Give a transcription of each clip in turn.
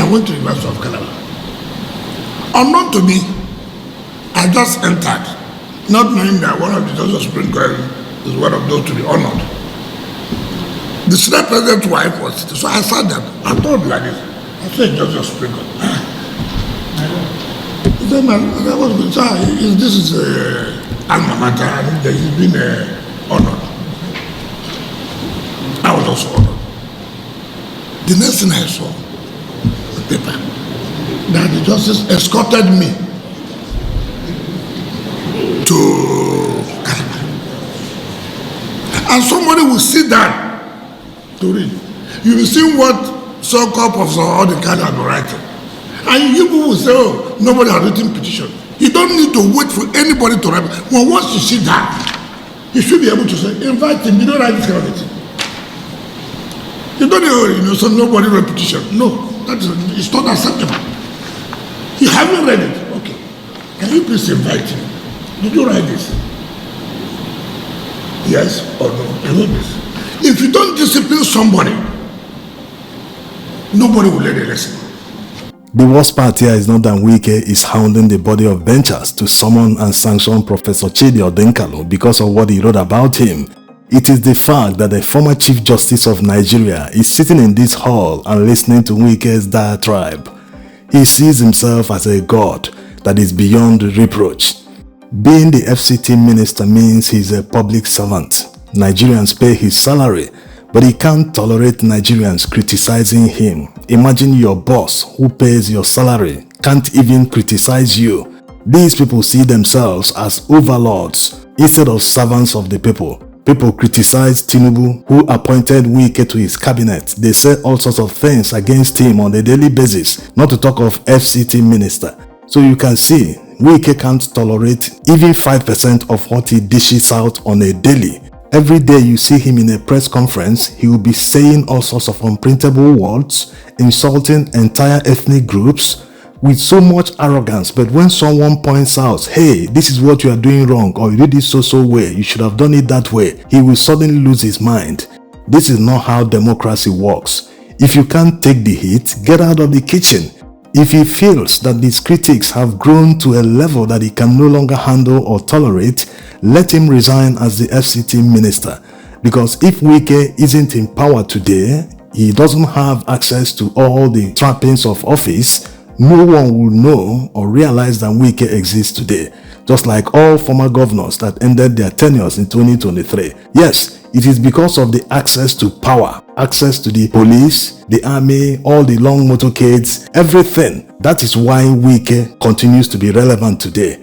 I went to the University of Calabar. Unknown to me, I just entered, not knowing that one of the judges of Supreme Court is one of those to be honored. The Senate President's wife was sitting, so I sat down. I told her like this. I said, Judge of Supreme Court. He said, man, this is alma mater, and he's been honored. I was also honored. The next thing I saw, the paper, that the justice escorted me to Calabar. And somebody will sit down to read. You will see what so-called Professor Odinkalu has been writing. And you people will say, oh, nobody has written petition. You don't need to wait for anybody to write. Well, once you sit down, you should be able to say, invite him, you don't write this kind of thing. You don't know, so nobody wrote petition. No, it's not acceptable. You haven't read it. Okay. Can you please invite him? Did you write this? Yes or no? I wrote this. If you don't discipline somebody, nobody will learn a lesson. The worst part here is not that Wike is hounding the body of benchers to summon and sanction Professor Chidi Odinkalu because of what he wrote about him. It is the fact that the former Chief Justice of Nigeria is sitting in this hall and listening to Wike's diatribe. He sees himself as a god that is beyond reproach. Being the FCT minister means he's a public servant. Nigerians pay his salary, but he can't tolerate Nigerians criticizing him. Imagine your boss who pays your salary can't even criticize you. These people see themselves as overlords instead of servants of the people. People criticize Tinubu, who appointed Wike to his cabinet. They say all sorts of things against him on a daily basis, not to talk of FCT minister. So you can see, Wike can't tolerate even 5% of what he dishes out on a daily. Every day you see him in a press conference, he will be saying all sorts of unprintable words, insulting entire ethnic groups with so much arrogance. But when someone points out, hey, this is what you are doing wrong, or you did it so way, you should have done it that way, he will suddenly lose his mind. This is not how democracy works. If you can't take the heat, get out of the kitchen. If he feels that these critics have grown to a level that he can no longer handle or tolerate, let him resign as the FCT minister. Because if Wike isn't in power today, he doesn't have access to all the trappings of office, no one will know or realize that Wike exists today. Just like all former governors that ended their tenures in 2023. Yes, it is because of the access to power, access to the police, the army, all the long motorcades, everything. That is why Wike continues to be relevant today.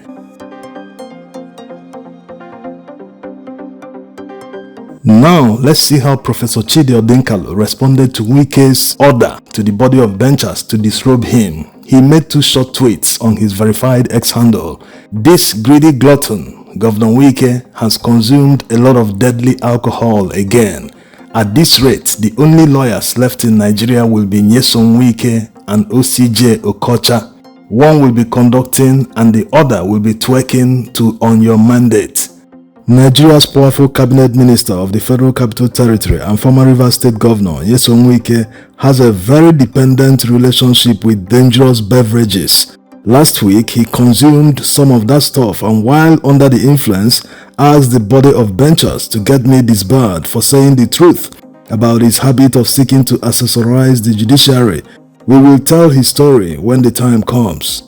Now, let's see how Professor Chidi Odinkalu responded to Wike's order to the body of benchers to disrobe him. He made two short tweets on his verified X handle. This greedy glutton, Governor Wike, has consumed a lot of deadly alcohol again. At this rate, the only lawyers left in Nigeria will be Nyesom Wike and OCJ Okocha. One will be conducting and the other will be twerking to on your mandate. Nigeria's powerful cabinet minister of the Federal Capital Territory and former Rivers State Governor Nyesom Wike has a very dependent relationship with dangerous beverages. Last week, he consumed some of that stuff and while under the influence, asked the body of benchers to get me disbarred for saying the truth about his habit of seeking to accessorize the judiciary. We will tell his story when the time comes.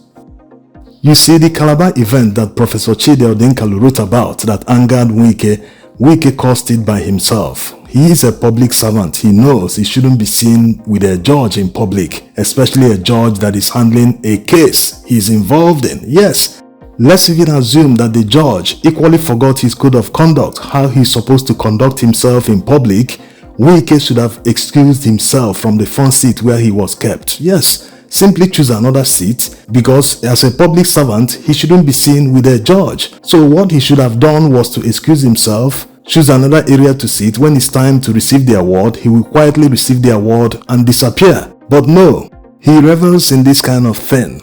You see, the Calabar event that Professor Chidi Odinkalu wrote about that angered Wike caused it by himself. He is a public servant. He knows he shouldn't be seen with a judge in public, especially a judge that is handling a case he is involved in. Yes, let's even assume that the judge equally forgot his code of conduct, how he's supposed to conduct himself in public. Wike should have excused himself from the front seat where he was kept. Yes, simply choose another seat because as a public servant, he shouldn't be seen with a judge. So what he should have done was to excuse himself, choose another area to sit. When it's time to receive the award, he will quietly receive the award and disappear. But no, he revels in this kind of thing.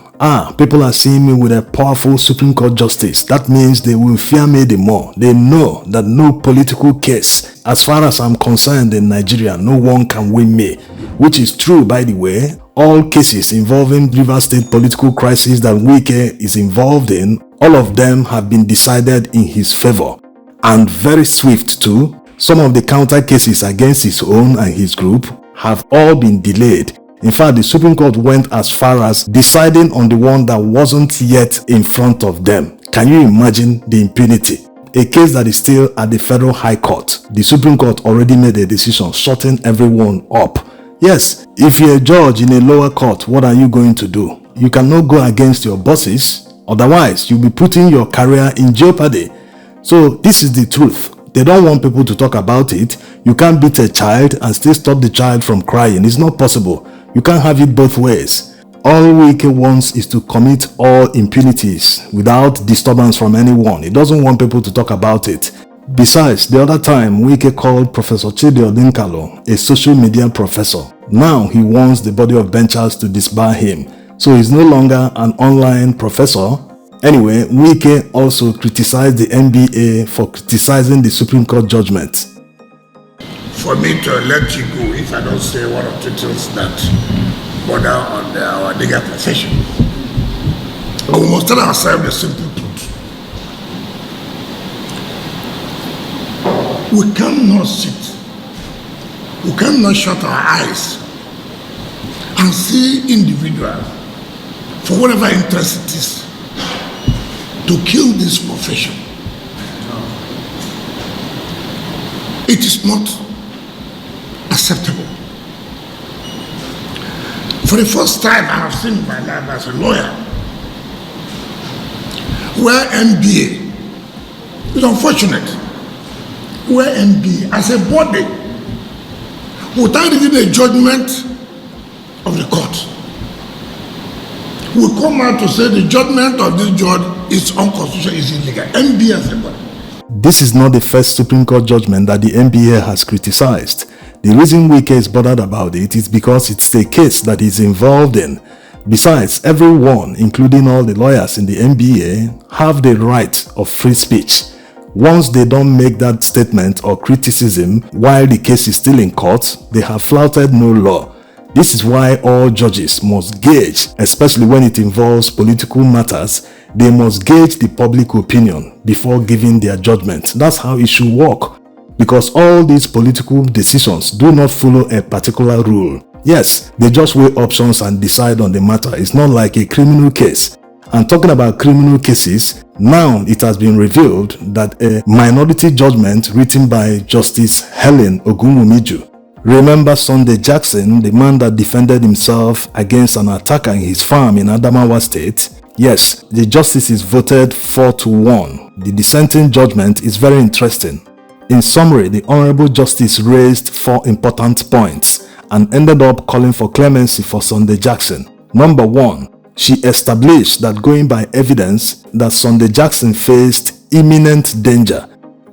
People are seeing me with a powerful Supreme Court justice. That means they will fear me the more. They know that no political case, as far as I'm concerned in Nigeria, no one can win me. Which is true, by the way. All cases involving Rivers State political crisis that Wike is involved in, all of them have been decided in his favor. And very swift too. Some of the counter cases against his own and his group have all been delayed. In fact, the Supreme Court went as far as deciding on the one that wasn't yet in front of them. Can you imagine the impunity? A case that is still at the Federal High Court. The Supreme Court already made a decision shutting everyone up. Yes, if you're a judge in a lower court, what are you going to do? You cannot go against your bosses. Otherwise, you'll be putting your career in jeopardy. So this is the truth. They don't want people to talk about it. You can't beat a child and still stop the child from crying. It's not possible. You can't have it both ways. All Wike wants is to commit all impunities without disturbance from anyone. He doesn't want people to talk about it. Besides, the other time, Wike called Professor Odinkalu a social media professor. Now he wants the body of benchers to disbar him. So he's no longer an online professor. Anyway, Wike also criticized the NBA for criticizing the Supreme Court judgment. For me to let you go if I don't say one or two things that border on our legal profession. But we must tell ourselves the simple truth. We cannot sit, we cannot shut our eyes and see individuals for whatever interest it is to kill this profession. It is not acceptable. For the first time I have seen in my life as a lawyer where NBA, it's unfortunate, where NBA as a body, without reading a judgment of the court, will come out to say the judgment of this judge is unconstitutional, is illegal. NBA as a body. This is not the first Supreme Court judgment that the NBA has criticized. The reason Wike is bothered about it is because it's a case that he's involved in. Besides, everyone, including all the lawyers in the NBA, have the right of free speech. Once they don't make that statement or criticism while the case is still in court, they have flouted no law. This is why all judges must gauge, especially when it involves political matters, they must gauge the public opinion before giving their judgment. That's how it should work. Because all these political decisions do not follow a particular rule. Yes, they just weigh options and decide on the matter. It's not like a criminal case. And talking about criminal cases, now it has been revealed that a minority judgment written by Justice Helen Ogunwumiju. Remember Sunday Jackson, the man that defended himself against an attacker in his farm in Adamawa State? Yes, the justices voted 4-1. The dissenting judgment is very interesting. In summary, the Honorable Justice raised 4 important points and ended up calling for clemency for Sunday Jackson. Number 1, she established that going by evidence that Sunday Jackson faced imminent danger.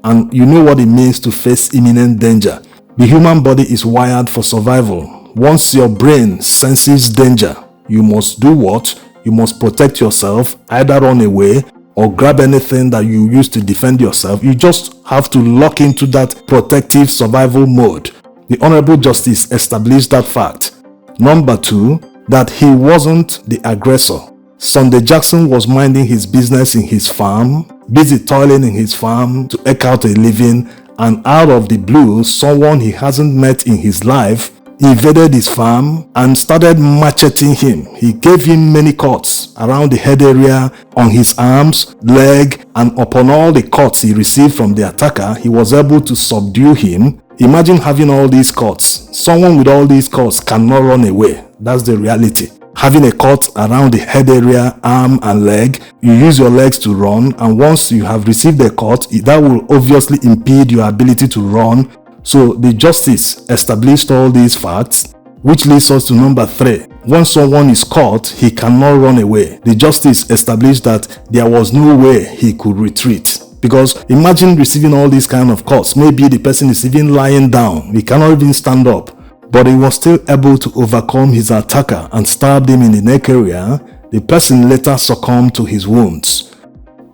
And you know what it means to face imminent danger. The human body is wired for survival. Once your brain senses danger, you must do what? You must protect yourself, either run away or grab anything that you use to defend yourself. You just have to lock into that protective survival mode. The Honorable Justice established that fact. Number 2, that he wasn't the aggressor. Sunday Jackson was minding his business in his farm, busy toiling in his farm to eke out a living, and out of the blue, someone he hasn't met in his life invaded his farm and started macheting him. He gave him many cuts around the head area, on his arms, leg, and upon all the cuts he received from the attacker, he was able to subdue him. Imagine having all these cuts. Someone with all these cuts cannot run away. That's the reality. Having a cut around the head area, arm and leg, you use your legs to run, and once you have received a cut, that will obviously impede your ability to run. So the justice established all these facts, which leads us to number 3. When someone is caught, he cannot run away. The justice established that there was no way he could retreat. Because imagine receiving all these kind of cuts. Maybe the person is even lying down. He cannot even stand up. But he was still able to overcome his attacker and stabbed him in the neck area. The person later succumbed to his wounds.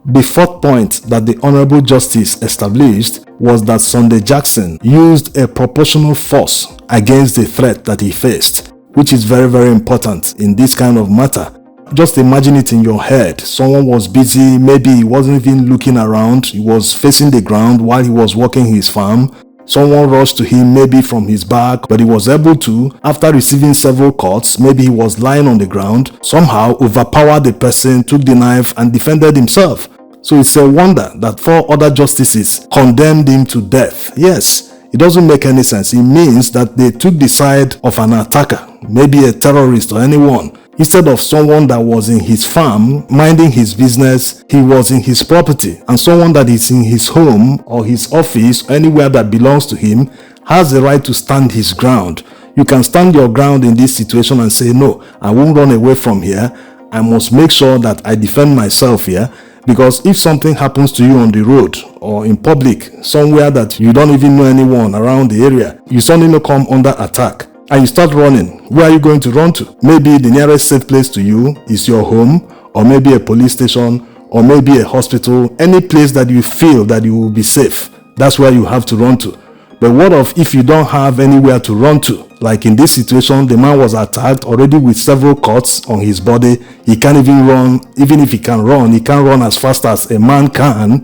The 4th point that the Honorable Justice established was that Sunday Jackson used a proportional force against the threat that he faced. which is very, very important in this kind of matter. Just imagine it in your head. Someone was busy, maybe he wasn't even looking around, he was facing the ground while he was working his farm. Someone rushed to him, maybe from his back, but he was able to, after receiving several cuts, maybe he was lying on the ground, somehow overpowered the person, took the knife and defended himself. So it's a wonder that 4 other justices condemned him to death. Yes, it doesn't make any sense. It means that they took the side of an attacker, maybe a terrorist or anyone. Instead of someone that was in his farm, minding his business, he was in his property. And someone that is in his home or his office, or anywhere that belongs to him, has the right to stand his ground. You can stand your ground in this situation and say, no, I won't run away from here. I must make sure that I defend myself here. Because if something happens to you on the road or in public, somewhere that you don't even know anyone around the area, you suddenly come under attack. And you start running. Where are you going to run to? Maybe the nearest safe place to you is your home, or maybe a police station, or maybe a hospital. Any place that you feel that you will be safe, that's where you have to run to. But what if you don't have anywhere to run to? Like in this situation, the man was attacked already with several cuts on his body. He can't even run. Even if he can run, he can't run as fast as a man can.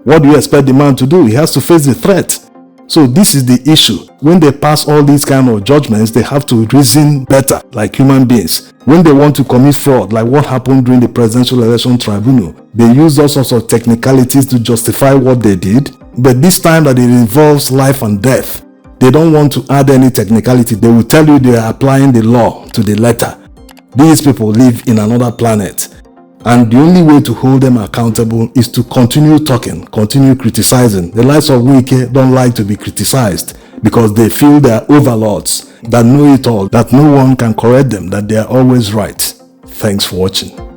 What do you expect the man to do? He has to face the threat. So this is the issue. When they pass all these kind of judgments, they have to reason better like human beings. When they want to commit fraud, like what happened during the Presidential Election Tribunal, they use all sorts of technicalities to justify what they did. But this time that it involves life and death, they don't want to add any technicality. They will tell you they are applying the law to the letter. These people live in another planet. And the only way to hold them accountable is to continue talking, continue criticizing. The likes of Wike don't like to be criticized because they feel they are overlords that know it all, that no one can correct them, that they are always right. Thanks for watching.